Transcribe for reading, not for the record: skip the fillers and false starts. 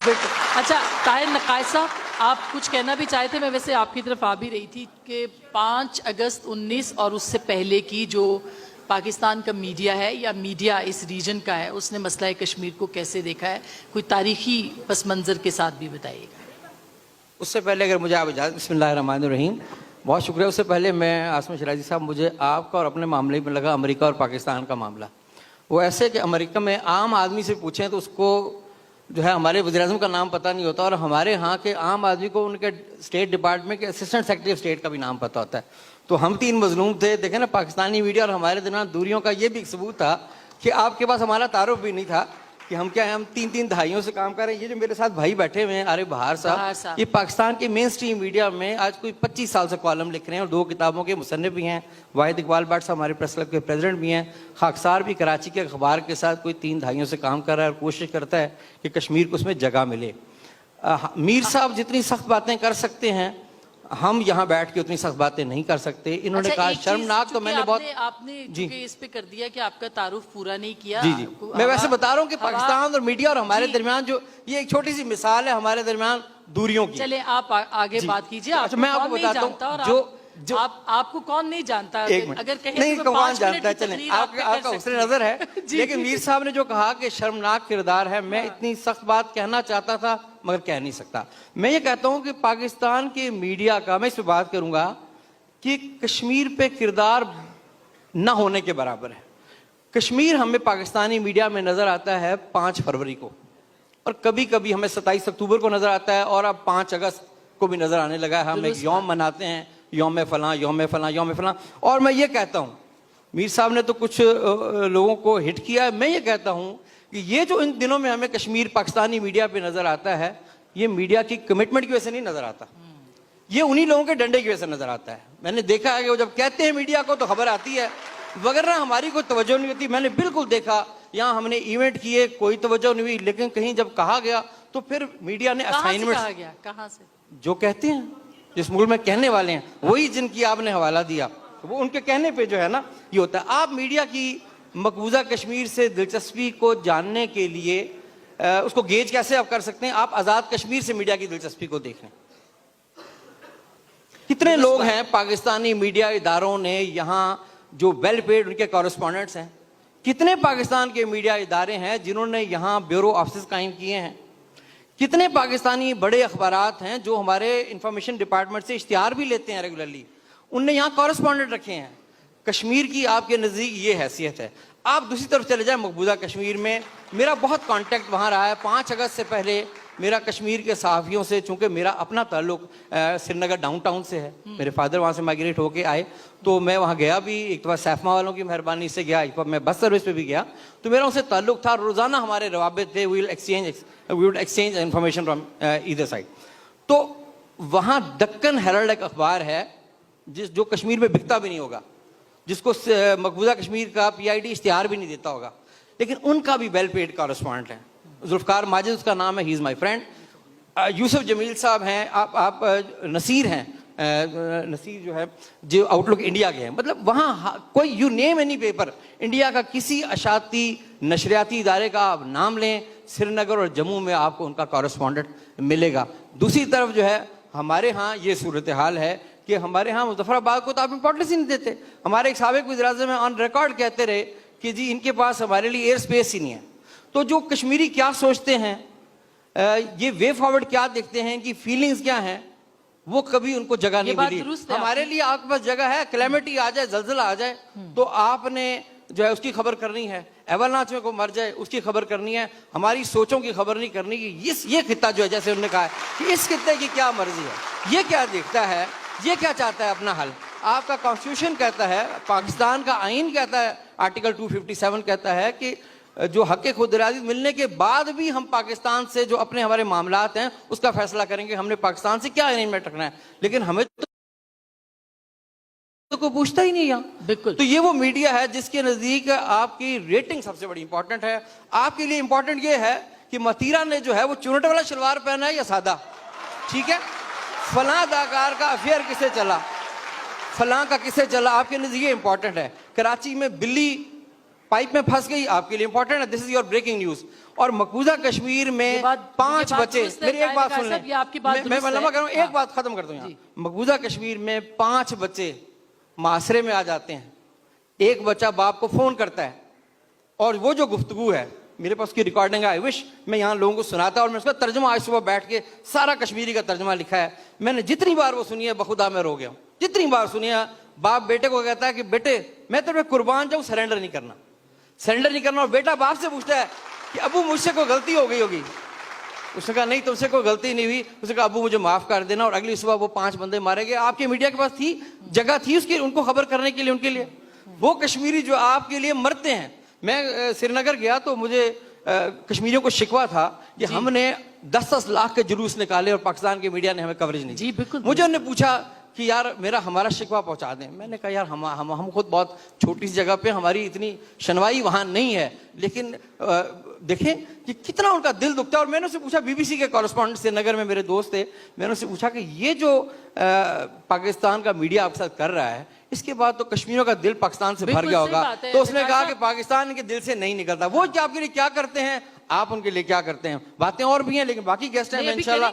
बिल्कुल। अच्छा ताहिर नकाय साहब, आप कुछ कहना भी चाहते थे, मैं वैसे आपकी तरफ आ भी रही थी कि 5 अगस्त 19 और उससे पहले की जो पाकिस्तान का मीडिया है या मीडिया इस रीजन का है, उसने मसला कश्मीर को कैसे देखा है, कोई तारीखी पस मंज़र के साथ भी बताइएगा। उससे पहले अगर मुझे आप इजाज़त, बिस्मिल्लाहिर्रहमानिर्रहीम, बहुत शुक्रिया। उससे पहले मैं आसम शराजी साहब, मुझे आपका और अपने मामले में लगा अमेरिका और पाकिस्तान का मामला वो ऐसे कि अमेरिका में आम आदमी से पूछें तो उसको जो है हमारे वज़ीर-ए-आज़म का नाम पता नहीं होता, और हमारे यहाँ के आम आदमी को उनके स्टेट डिपार्टमेंट के असिस्टेंट सेक्रेटरी ऑफ स्टेट का भी नाम पता होता है। तो हम 3 मजलूम थे। देखें ना, पाकिस्तानी मीडिया और हमारे दरमियान दूरियों का ये भी एक सबूत था कि आपके पास हमारा तारुफ भी नहीं था कि हम क्या है, हम 3-3 दहाइयों से काम कर रहे हैं। ये जो मेरे साथ भाई बैठे हुए हैं आरिफ बहार साहब, ये पाकिस्तान के मेन स्ट्रीम मीडिया में आज कोई 25 साल से कॉलम लिख रहे हैं और 2 किताबों के मुसन्निफ भी हैं। वाहिद इकबाल भट्ट साहब हमारे प्रेस क्लब के प्रेसिडेंट भी हैं। खाकसार भी कराची के अखबार के साथ कोई 3 दहाइयों से काम कर रहा है और कोशिश करता है कि कश्मीर को उसमें जगह मिले। मीर साहब जितनी सख्त बातें कर सकते हैं, हम यहाँ बैठ के उतनी सख्त बातें नहीं कर सकते। इन्होंने कहा शर्मनाक, तो मैंने बहुत आपने जी इस पे कर दिया कि आपका तारुफ पूरा नहीं किया। जी मैं वैसे बता रहा हूँ कि पाकिस्तान और मीडिया और हमारे दरमियान जो ये एक छोटी सी मिसाल है हमारे दरमियान दूरियों की। चले आप आगे बात कीजिए। अच्छा, मैं आपको बताता हूँ जो आपको कौन नहीं जानता, अगर कहें नहीं तो कौन जानता है, चलें आपका हुस्न नजर है। लेकिन मीर साहब ने जो कहा कि शर्मनाक किरदार है, मैं इतनी सख्त बात कहना चाहता था मगर कह नहीं सकता। मैं ये कहता हूं कि पाकिस्तान के मीडिया का, मैं इस पर बात करूंगा कि कश्मीर पे किरदार न होने के बराबर है। कश्मीर हमें पाकिस्तानी मीडिया में नजर आता है 5 फरवरी को, और कभी कभी हमें 27 अक्टूबर को नजर आता है, और अब 5 अगस्त को भी नजर आने लगा है। हम एक यौम मनाते हैं, यौम फलां यौम फलां यौम फलां। और मैं ये कहता हूँ, मीर साहब ने तो कुछ लोगों को हिट किया है, मैं ये कहता हूँ कि ये जो इन दिनों में हमें कश्मीर पाकिस्तानी मीडिया पे नजर आता है, ये मीडिया की कमिटमेंट की वजह से नहीं नजर आता, ये उन्हीं लोगों के डंडे की वजह से नजर आता है। मैंने देखा है कि वो जब कहते हैं मीडिया को तो खबर आती है, वगैरह हमारी कोई तवज्जो नहीं होती। मैंने बिल्कुल देखा, यहाँ हमने इवेंट किए, कोई तवज्जो नहीं हुई, लेकिन कहीं जब कहा गया तो फिर मीडिया ने असाइनमेंट, कहाँ से जो कहते हैं जिस मुल्क में कहने वाले हैं वही जिनकी आपने हवाला दिया, वो उनके कहने पे जो है ना ये होता है। आप मीडिया की मकबूजा कश्मीर से दिलचस्पी को जानने के लिए उसको गेज कैसे आप कर सकते हैं? आप आज़ाद कश्मीर से मीडिया की दिलचस्पी को देख लें। कितने लोग हैं पाकिस्तानी मीडिया इदारों ने यहाँ जो वेल पेड उनके कॉरेस्पॉन्डेंट्स हैं, कितने पाकिस्तान के मीडिया इदारे हैं जिन्होंने यहाँ ब्यूरो ऑफिस कायम किए हैं, कितने पाकिस्तानी बड़े अखबारात हैं जो हमारे इंफॉर्मेशन डिपार्टमेंट से इश्तिहार भी लेते हैं रेगुलरली, उनने यहाँ कॉरेस्पॉन्डेंट रखे हैं। कश्मीर की आपके नज़दीक ये हैसियत है। आप दूसरी तरफ चले जाए, मकबूजा कश्मीर में मेरा बहुत कांटेक्ट वहाँ रहा है। 5 अगस्त से पहले मेरा कश्मीर के सहाफ़ियों से, चूँकि मेरा अपना ताल्लुक श्रीनगर डाउनटाउन से है, मेरे फादर वहाँ से माइग्रेट होके आए, तो मैं वहाँ गया भी। एक दफ़ा सैफमा वालों की मेहरबानी से गया, एक बार मैं बस सर्विस पे भी गया, तो मेरा उनसे ताल्लुक था। रोज़ाना हमारे रवाबित थे, we would exchange information from either side. तो वहाँ दक्कन हेरल्ड एक अखबार है जो कश्मीर में बिकता भी नहीं होगा, जिसको मकबूजा कश्मीर का PID इश्तिहार भी नहीं देता होगा, लेकिन उनका भी वेल पेड कॉरेस्पॉन्डेंट है। जुल्फ़कार माजिद उसका नाम है, he is my friend. Yusuf Jameel साहब हैं, आप नसीर हैं, नसीर जो है जो आउटलुक इंडिया के हैं। मतलब वहाँ कोई, you name any paper, India का किसी अशाती नशरियाती इदारे का आप नाम लें, श्रीनगर और जम्मू में आपको उनका कॉरेस्पॉन्डेंट मिलेगा। दूसरी तरफ जो है हमारे यहाँ ये सूरत हाल है कि हमारे यहाँ मुजफ्फराबाद को तो आप इंपॉर्टेंस ही नहीं देते। हमारे एक साबिक वज़ीर-ए-आज़म ऑन रिकॉर्ड कहते रहे कि जी इनके पास हमारे लिए एयर स्पेस ही नहीं है। तो जो कश्मीरी क्या सोचते हैं, ये वे फॉरवर्ड क्या देखते हैं, कि फीलिंग्स क्या हैं, वो कभी उनको जगह नहीं मिली। हमारे लिए आपके पास जगह है, क्लैमिटी आ जाए, जलजला आ जाए तो आपने जो है उसकी खबर करनी है, एवरनाच में को मर जाए उसकी खबर करनी है, हमारी सोचों की खबर नहीं करनी कि ये खित्ता जो है, जैसे उन्होंने कहा है कि इस खित्ते की क्या मर्जी है, ये क्या देखता है, ये क्या चाहता है अपना हल। आपका कॉन्स्टिट्यूशन कहता है, पाकिस्तान का आइन कहता है, आर्टिकल 257 कहता है कि जो हक खुद इरादी मिलने के बाद भी हम पाकिस्तान से जो अपने हमारे मामलात हैं उसका फैसला करेंगे, हमने पाकिस्तान से क्या अरेंजमेंट रखना है। लेकिन हमें तो कोई पूछता ही नहीं यहाँ। बिल्कुल। तो ये वो मीडिया है जिसके नजदीक आपकी रेटिंग सबसे बड़ी इंपॉर्टेंट है। आपके लिए इंपॉर्टेंट ये है कि मतीरा ने जो है वो चुनट वाला शलवार पहना है या सादा, ठीक है, फलां अदाकार का अफेयर किसे चला, फलां का किसे चला, आपके नजदीक इंपॉर्टेंट है। कराची में बिल्ली पाइप में फंस गई, आपके लिए इंपॉर्टेंट है, this is your breaking news. और मकबूजा कश्मीर में 5 बच्चे, मेरी एक बात सुन लें, मैं लंबा कर रहा हूं, एक बात खत्म कर दूं यहाँ। मकबूजा कश्मीर में 5 बच्चे मासरे में आ जाते हैं, एक बच्चा बाप को फोन करता है, और वो जो गुफ्तगू है, मेरे पास की रिकॉर्डिंग है, आई विश मैं यहाँ लोगों को सुनाता, और मैं उसका तर्जुमा आज सुबह बैठ के सारा कश्मीरी का तर्जुमा लिखा है। मैंने जितनी बार वो सुनी है बखुदा मैं रो गया हूँ, जितनी बार सुनी है। बाप बेटे को कहता है कि बेटे मैं तेरे पे कुर्बान जाऊं, सरेंडर नहीं करना, सरेंडर नहीं करना। और बेटा बाप से पूछता है कि अबू मुझसे कोई गलती हो गई होगी? उसने कहा नहीं, तुमसे कोई गलती नहीं हुई। उसने कहा अबू मुझे माफ कर देना। और अगली सुबह वो 5 बंदे मारे गए। आपके मीडिया के पास थी, जगह थी उसकी, उनको खबर करने के लिए, उनके लिए। वो कश्मीरी जो आपके लिए मरते हैं। मैं श्रीनगर गया तो मुझे कश्मीरियों को शिकवा था कि हमने 10-10 लाख के जुलूस निकाले और पाकिस्तान के मीडिया ने हमें कवरेज नहीं जी बिल्कुल। मुझे उन्होंने पूछा कि यार हमारा शिकवा पहुंचा दें। मैंने कहा यार हम खुद बहुत छोटी सी जगह पे, हमारी इतनी शनवाई वहां नहीं है, लेकिन देखें कि कितना उनका दिल दुखता है। और मैंने उससे पूछा, बीबीसी के कॉरेस्पॉन्डेंट श्रीनगर में मेरे दोस्त थे, मैंने उससे पूछा कि ये जो पाकिस्तान का मीडिया आपके साथ कर रहा है, इसके बाद तो कश्मीरियों का दिल पाकिस्तान से भर गया होगा। तो उसने कहा कि पाकिस्तान के दिल से नहीं निकलता। वो आपके लिए क्या करते हैं, आप उनके लिए क्या करते हैं, बातें और भी हैं, लेकिन बाकी गेस्ट हैं इंशाल्लाह